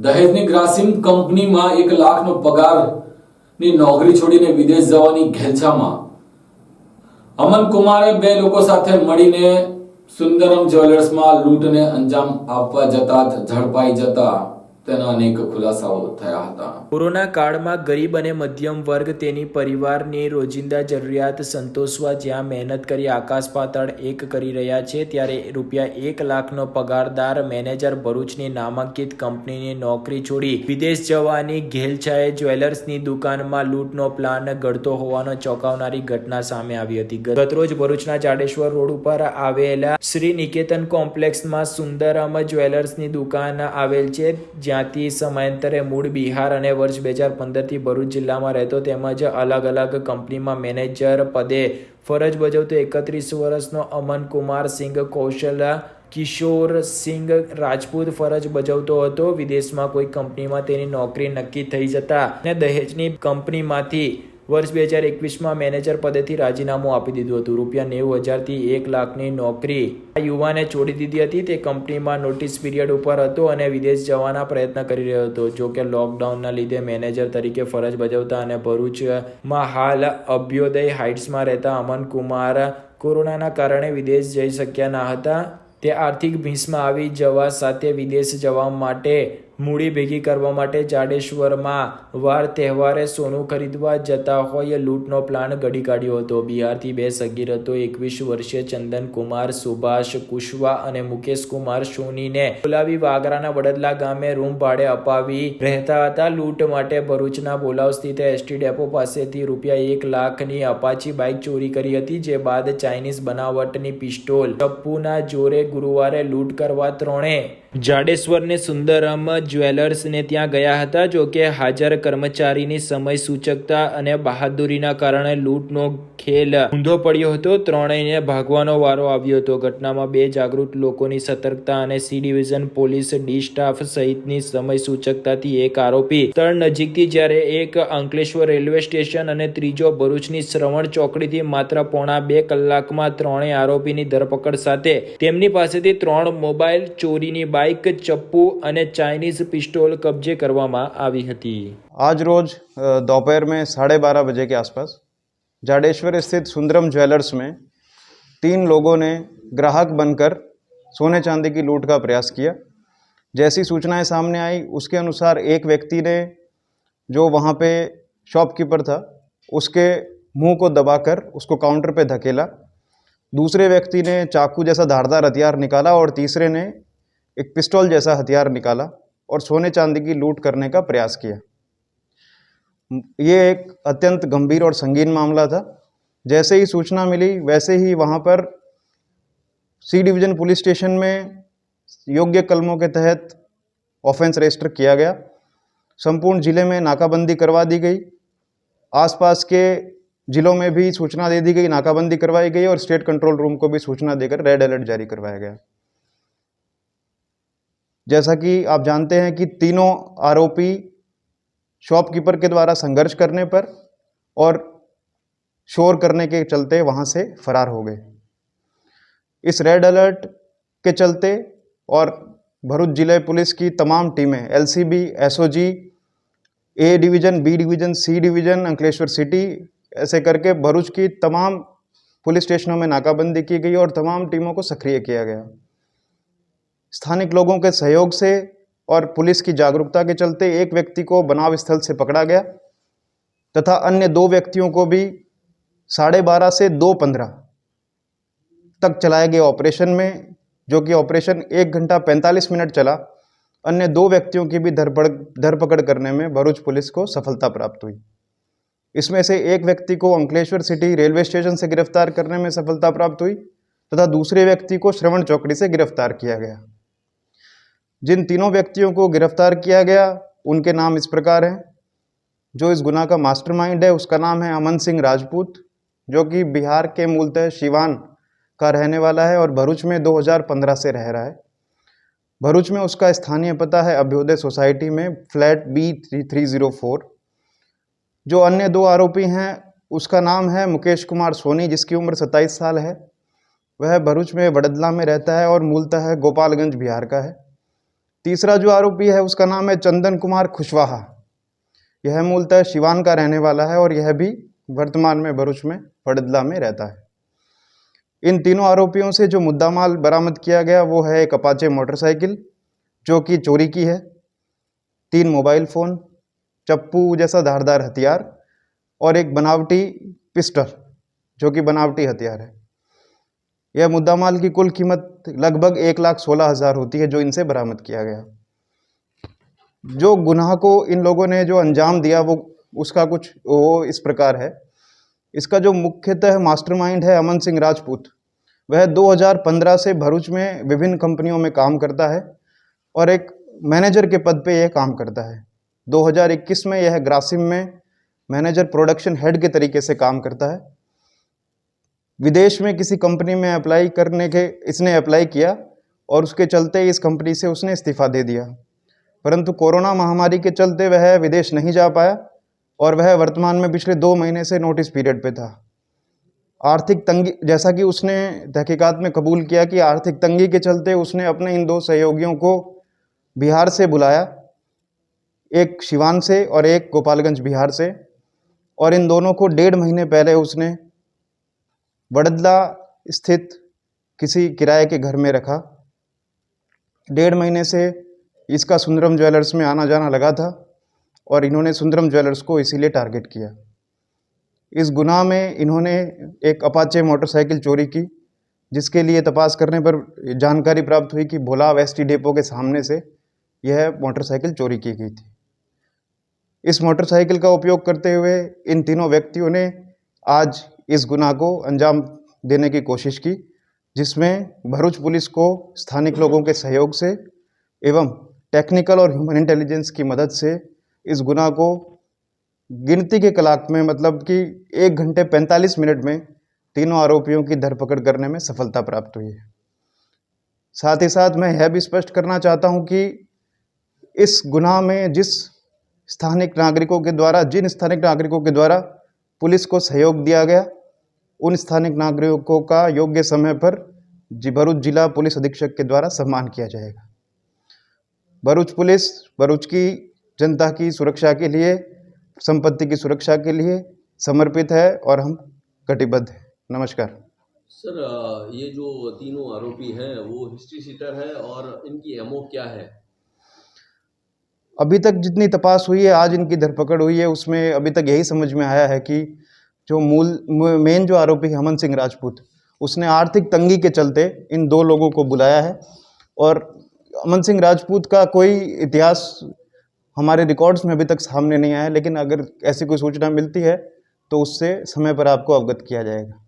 દહેજની ગ્રાસિમ કંપનીમાં 1 લાખનો પગારની નોકરી છોડીને વિદેશ જવાની ઘેલછામાં અમન કુમારે 2 લોકો સાથે મળીને સુંદરમ જ્વેલર્સમાં લૂંટને અંજામ આપવા જતા ઝડપાઈ જતા તેના અનેક ખુલાસાઓ થયા હતા। કોરોના કાળમાં ગરીબ અને મધ્યમ વર્ગ તેની પરિવારની રોજિંદા જરૂરિયાત સંતોષવા જ્યાં મહેનત કરી આકાશ પાતાળ એક કરી રહ્યા છે, ત્યારે ₹1 લાખનો પગારદાર મેનેજર ભરૂચની નામાંકિત કંપનીની નોકરી છોડી વિદેશ જવાની ઘેલછાએ જ્વેલર્સની દુકાનમાં લૂંટનો પ્લાન ઘડતો હોવાનો ચોંકાવનારી ઘટના સામે આવી હતી। ગતરોજ ભરૂચના જાડેશ્વર રોડ ઉપર આવેલા શ્રી નિકેતન કોમ્પ્લેક્સમાં સુંદરમ જ્વેલર્સની દુકાન આવેલ છે, જ્યાંથી સમયાંતરે મૂળ બિહાર અને વર્ષ 2015થી ભરૂચ જિલ્લામાં રહેતો તેમજ અલગ અલગ કંપનીમાં મેનેજર પદે ફરજ બજાવતો 31 વર્ષનો અમન કુમાર સિંઘ કૌશલ કિશોર સિંઘ રાજપૂત ફરજ બજાવતો હતો। વિદેશમાં કોઈ કંપનીમાં તેની નોકરી નક્કી થઈ જતા અને દહેજની કંપનીમાંથી વર્ષ 2021માં મેનેજર પદેથી રાજીનામું આપી દીધું હતું। ₹90,000 થી 1 લાખની નોકરી આ યુવાને છોડી દીધી હતી। તે કંપનીમાં નોટિસ પીરિયડ ઉપર હતો અને વિદેશ જવાના પ્રયત્ન કરી રહ્યો હતો। જો કે લોકડાઉનના લીધે મેનેજર તરીકે ફરજ બજાવતા અને ભરૂચમાં હાલ અભ્યોદય હાઇટ્સમાં રહેતા અમન કુમાર કોરોનાના કારણે વિદેશ જઈ શક્યા ન હતા। તે આર્થિક ભીંસમાં આવી જવા સાથે વિદેશ જવા માટે મૂડી ભેગી કરવા માટે જાડેશ્વરમાં વાર તહેવારે સોનું ખરીદવા જતા હોય લૂંટનો પ્લાન ઘડી કાઢ્યો હતો। બિહારથી 2 સગીરતો 21 વર્ષીય ચંદન કુમાર સુભાષ કુશવા અને મુકેશ કુમાર સોનીને બોલાવી વાગરાના વડદલા ગામે રૂમ ભાડે અપાવી રહેતા હતા। લૂંટ માટે ભરૂચના બોલાવ સ્થિત એસટી ડેપો પાસેથી ₹1 લાખની અપાચી બાઇક ચોરી કરી હતી, જે બાદ ચાઇનીઝ બનાવટની પિસ્ટોલ ચપ્પુના જોરે ગુરુવારે લૂંટ કરવા ત્રણે જાડેશ્વરની સુંદરમ જ્વેલર્સને ત્યાં ગયા હતા। જો કે હાજર કર્મચારીની સમય સૂચકતા અને બહાદુરીના કારણે લૂંટનો ખેલ ઊંધો પડ્યો હતો। ત્રણેયને ભાગવાનો વારો આવ્યો હતો। ઘટનામાં 2 જાગૃત લોકોની સતર્કતા અને C division police D staff સહિતની સમય સૂચકતાથી 1 આરોપી સ્થળ નજીકથી, જ્યારે 1 અંકલેશ્વર રેલવે સ્ટેશન અને ત્રીજો ભરૂચની શ્રવણ ચોકડીથી માત્ર પોણા 2 કલાકમાં ત્રણેય આરોપીની ધરપકડ સાથે તેમની પાસેથી 3 મોબાઈલ, ચોરીની બાઇક, ચપ્પુ અને ચાઇનીઝ पिस्टल कब्जे करवामा आवी हती। आज रोज दोपहर में 12:30 बजे के आसपास जाडेश्वर स्थित सुंदरम ज्वेलर्स में 3 लोगों ने ग्राहक बनकर सोने चांदी की लूट का प्रयास किया। जैसी सूचनाएं सामने आई उसके अनुसार एक व्यक्ति ने, जो वहाँ पे शॉपकीपर था, उसके मुंह को दबाकर उसको काउंटर पे धकेला। दूसरे व्यक्ति ने चाकू जैसा धारदार हथियार निकाला और तीसरे ने एक पिस्टल जैसा हथियार निकाला और सोने चांदी की लूट करने का प्रयास किया। ये एक अत्यंत गंभीर और संगीन मामला था। जैसे ही सूचना मिली वैसे ही वहाँ पर सी डिवीज़न पुलिस स्टेशन में योग्य कलमों के तहत ऑफेंस रजिस्टर किया गया। संपूर्ण जिले में नाकाबंदी करवा दी गई। आसपास के जिलों में भी सूचना दे दी गई, नाकाबंदी करवाई गई और स्टेट कंट्रोल रूम को भी सूचना देकर रेड अलर्ट जारी करवाया गया। जैसा कि आप जानते हैं कि तीनों आरोपी शॉपकीपर के द्वारा संघर्ष करने पर और शोर करने के चलते वहाँ से फरार हो गए। इस रेड अलर्ट के चलते और भरूच जिले पुलिस की तमाम टीमें एलसीबी, एसओजी, ए डिवीज़न, बी डिवीज़न, सी डिवीज़न, अंकलेश्वर सिटी, ऐसे करके भरूच की तमाम पुलिस स्टेशनों में नाकाबंदी की गई और तमाम टीमों को सक्रिय किया गया। स्थानिक लोगों के सहयोग से और पुलिस की जागरूकता के चलते एक व्यक्ति को बनाव स्थल से पकड़ा गया तथा अन्य 2 व्यक्तियों को भी 12:30 से 2:15 तक चलाए गए ऑपरेशन में, जो कि ऑपरेशन 1 घंटा 45 मिनट चला, अन्य 2 व्यक्तियों की भी धरपकड़ करने में भरूच पुलिस को सफलता प्राप्त हुई। इसमें से एक व्यक्ति को अंकलेश्वर सिटी रेलवे स्टेशन से गिरफ्तार करने में सफलता प्राप्त हुई तथा दूसरे व्यक्ति को श्रवण चौकड़ी से गिरफ्तार किया गया। जिन तीनों व्यक्तियों को गिरफ्तार किया गया उनके नाम इस प्रकार हैं। जो इस गुनाह का मास्टरमाइंड है उसका नाम है अमन सिंह राजपूत, जो कि बिहार के मूलतः सिवान का रहने वाला है और भरूच में 2015 से रह रहा है। भरूच में उसका स्थानीय पता है अभ्योदय सोसाइटी में फ्लैट B304। जो अन्य 2 आरोपी हैं उसका नाम है मुकेश कुमार सोनी, जिसकी उम्र 27 साल है। वह भरूच में वडदला में रहता है और मूलतः गोपालगंज बिहार का है। तीसरा जो आरोपी है उसका नाम है चंदन कुमार खुशवाहा। यह मूलतः सिवान का रहने वाला है और यह भी वर्तमान में भरूच में वडोदरा में रहता है। इन तीनों आरोपियों से जो मुद्दामाल बरामद किया गया वो है एक अपाचे मोटरसाइकिल जो कि चोरी की है, 3 मोबाइल फ़ोन, चप्पू जैसा धारदार हथियार और एक बनावटी पिस्टल जो कि बनावटी हथियार है। यह मुद्दामाल की कुल कीमत लगभग 1,16,000 होती है जो इनसे बरामद किया गया। जो गुनाह को इन लोगों ने जो अंजाम दिया वो उसका कुछ वो इस प्रकार है। इसका जो मुख्यतः मास्टरमाइंड है अमन सिंह राजपूत, वह 2015 से भरूच में विभिन्न कंपनियों में काम करता है और एक मैनेजर के पद पे यह काम करता है। 2021 में यह ग्रासिम में मैनेजर प्रोडक्शन हेड के तरीके से काम करता है। विदेश में किसी कंपनी में इसने अप्लाई किया और उसके चलते इस कंपनी से उसने इस्तीफा दे दिया, परंतु कोरोना महामारी के चलते वह विदेश नहीं जा पाया और वह वर्तमान में पिछले 2 महीने से नोटिस पीरियड पे था। आर्थिक तंगी, जैसा कि उसने तहकीकात में कबूल किया कि आर्थिक तंगी के चलते उसने अपने इन 2 सहयोगियों को बिहार से बुलाया, एक सिवान से और एक गोपालगंज बिहार से, और इन दोनों को 1.5 महीने पहले उसने वडोदरा स्थित किसी किराए के घर में रखा। 1.5 महीने से इसका सुंदरम ज्वेलर्स में आना जाना लगा था और इन्होंने सुंदरम ज्वेलर्स को इसीलिए टारगेट किया। इस गुनाह में इन्होंने एक अपाचे मोटरसाइकिल चोरी की, जिसके लिए तपास करने पर जानकारी प्राप्त हुई कि भोलाव एसटी डेपो के सामने से यह मोटरसाइकिल चोरी की गई थी। इस मोटरसाइकिल का उपयोग करते हुए इन तीनों व्यक्तियों ने आज इस गुनाह को अंजाम देने की कोशिश की, जिसमें भरूच पुलिस को स्थानिक लोगों के सहयोग से एवं टेक्निकल और ह्यूमन इंटेलिजेंस की मदद से इस गुनाह को गिनती के कलाक में, मतलब कि 1 घंटे 45 मिनट में तीनों आरोपियों की धरपकड़ करने में सफलता प्राप्त हुई है। साथ ही साथ मैं यह भी स्पष्ट करना चाहता हूं कि इस गुनाह में जिन स्थानिक नागरिकों के द्वारा पुलिस को सहयोग दिया गया, उन स्थानिक नागरिकों का योग्य समय पर भरूच जिला पुलिस अधीक्षक के द्वारा सम्मान किया जाएगा। भरूच पुलिस भरूच की जनता की सुरक्षा के लिए, संपत्ति की सुरक्षा के लिए समर्पित है और हम कटिबद्ध हैं। नमस्कार सर, ये जो तीनों आरोपी हैं वो हिस्ट्री शीटर है और इनकी एमओ क्या है? अभी तक जितनी तपास हुई है, आज इनकी धरपकड़ हुई है, उसमें अभी तक यही समझ में आया है कि जो मेन जो आरोपी है अमन सिंह राजपूत, उसने आर्थिक तंगी के चलते इन 2 लोगों को बुलाया है और अमन सिंह राजपूत का कोई इतिहास हमारे रिकॉर्ड्स में अभी तक सामने नहीं आया है, लेकिन अगर ऐसी कोई सूचना मिलती है तो उससे समय पर आपको अवगत किया जाएगा।